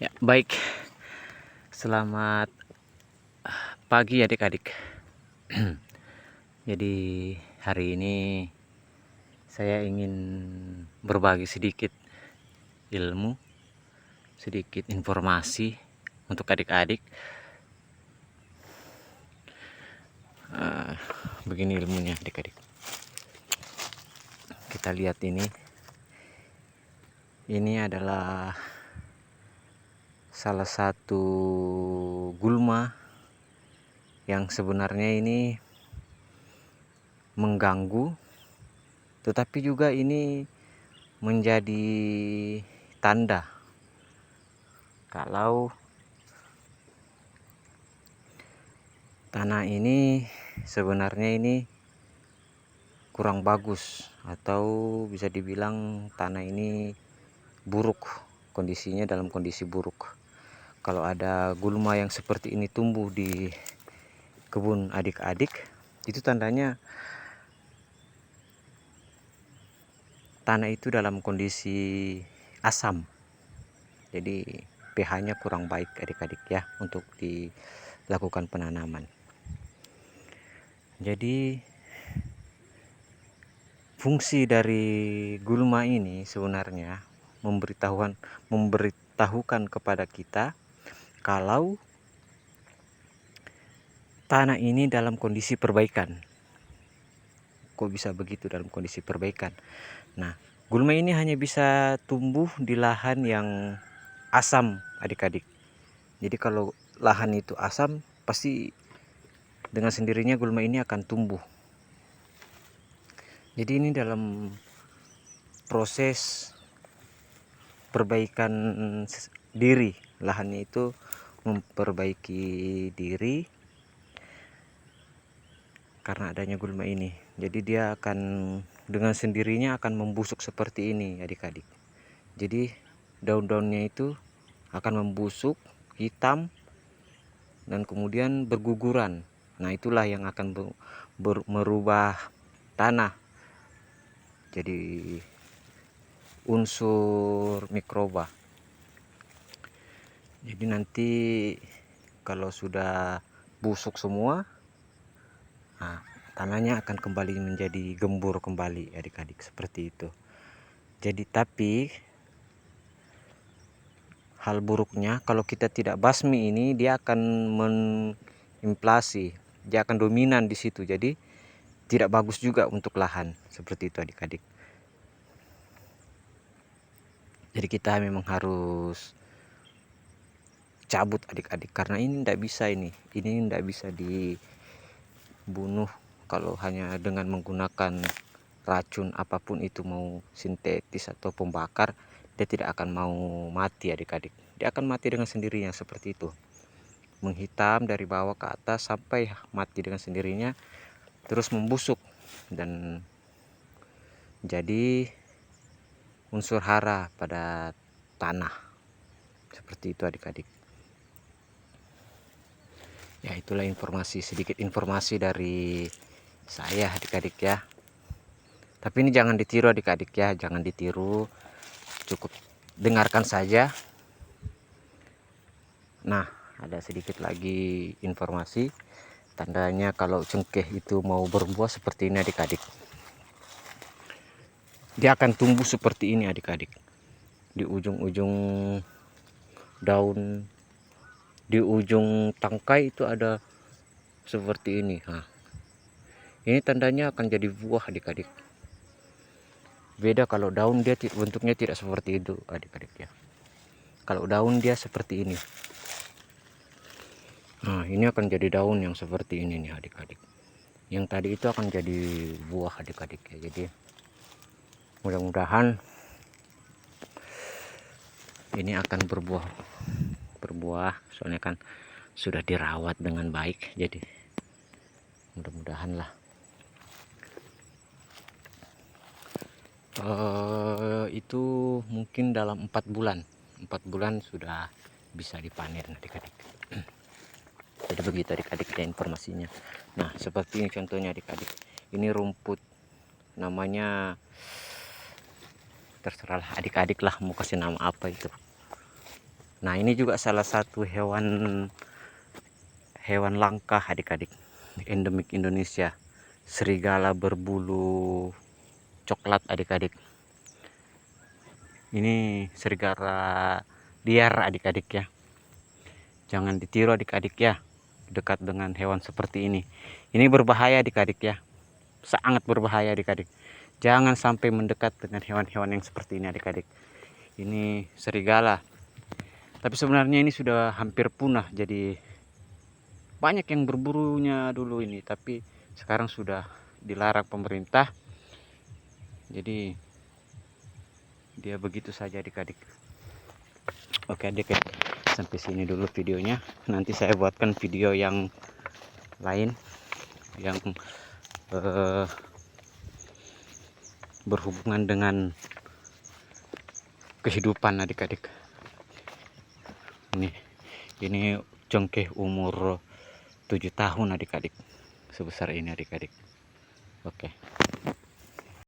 Ya, baik. Selamat pagi adik-adik. Jadi hari ini saya ingin berbagi sedikit ilmu, sedikit informasi untuk adik-adik. Begini ilmunya adik-adik. Kita lihat ini. Ini adalah salah satu gulma yang sebenarnya ini mengganggu, tetapi juga ini menjadi tanda kalau tanah ini sebenarnya ini kurang bagus, atau bisa dibilang tanah ini buruk, kondisinya dalam kondisi buruk. Kalau ada gulma yang seperti ini tumbuh di kebun adik-adik, itu tandanya tanah itu dalam kondisi asam. Jadi pH-nya kurang baik adik-adik ya untuk dilakukan penanaman. Jadi fungsi dari gulma ini sebenarnya memberitahukan kepada kita kalau tanah ini dalam kondisi perbaikan. Kok bisa begitu dalam kondisi perbaikan? Nah, gulma ini hanya bisa tumbuh di lahan yang asam adik-adik. Jadi kalau lahan itu asam, pasti dengan sendirinya gulma ini akan tumbuh. Jadi ini dalam proses perbaikan diri, lahannya itu memperbaiki diri karena adanya gulma ini. Jadi dia akan dengan sendirinya akan membusuk seperti ini adik-adik. Jadi daun-daunnya itu akan membusuk, hitam, dan kemudian berguguran. Nah, itulah yang akan merubah tanah jadi unsur mikroba. Jadi nanti kalau sudah busuk semua, nah, tanahnya akan kembali menjadi gembur kembali adik-adik, seperti itu. Jadi tapi hal buruknya kalau kita tidak basmi ini, dia akan menginflasi, dia akan dominan di situ. Jadi tidak bagus juga untuk lahan, seperti itu adik-adik. Jadi kita memang harus cabut adik-adik, karena ini tidak bisa, ini tidak bisa dibunuh kalau hanya dengan menggunakan racun apapun itu, mau sintetis atau pembakar, dia tidak akan mau mati adik-adik. Dia akan mati dengan sendirinya seperti itu, menghitam dari bawah ke atas sampai mati dengan sendirinya, terus membusuk dan jadi unsur hara pada tanah, seperti itu adik-adik. Ya, itulah sedikit informasi dari saya adik-adik ya. Tapi ini jangan ditiru adik-adik ya, jangan ditiru, cukup dengarkan saja. Nah, ada sedikit lagi informasi, tandanya kalau cengkeh itu mau berbuah seperti ini adik-adik. Dia akan tumbuh seperti ini adik-adik. Di ujung-ujung daun, di ujung tangkai itu ada seperti ini. Nah, ini tandanya akan jadi buah adik-adik. Beda kalau daun, dia bentuknya tidak seperti itu adik-adik ya. Kalau daun dia seperti ini. Nah, ini akan jadi daun yang seperti ini nih adik-adik. Yang tadi itu akan jadi buah adik-adik ya. Jadi mudah-mudahan ini akan berbuah, soalnya kan sudah dirawat dengan baik, jadi mudah-mudahan lah. Itu mungkin dalam 4 bulan sudah bisa dipanen adik-adik. Jadi begitu adik-adik ya informasinya. Nah, seperti ini contohnya adik-adik. Ini rumput, namanya terserah adik-adik lah mau kasih nama apa itu. Nah, ini juga salah satu hewan langka adik-adik, endemik Indonesia, serigala berbulu coklat adik-adik. Ini serigala liar adik-adik ya, jangan ditiru adik-adik ya dekat dengan hewan seperti ini. Ini berbahaya adik-adik ya, sangat berbahaya adik-adik. Jangan sampai mendekat dengan hewan-hewan yang seperti ini adik-adik. Ini serigala, tapi sebenarnya ini sudah hampir punah. Jadi banyak yang berburunya dulu ini, tapi sekarang sudah dilarang pemerintah. Jadi dia begitu saja adik-adik. Oke adik, sampai sini dulu videonya. Nanti saya buatkan video yang lain yang berhubungan dengan kehidupan adik-adik. Ini cengkeh umur 7 tahun adik-adik, sebesar ini adik-adik. Oke.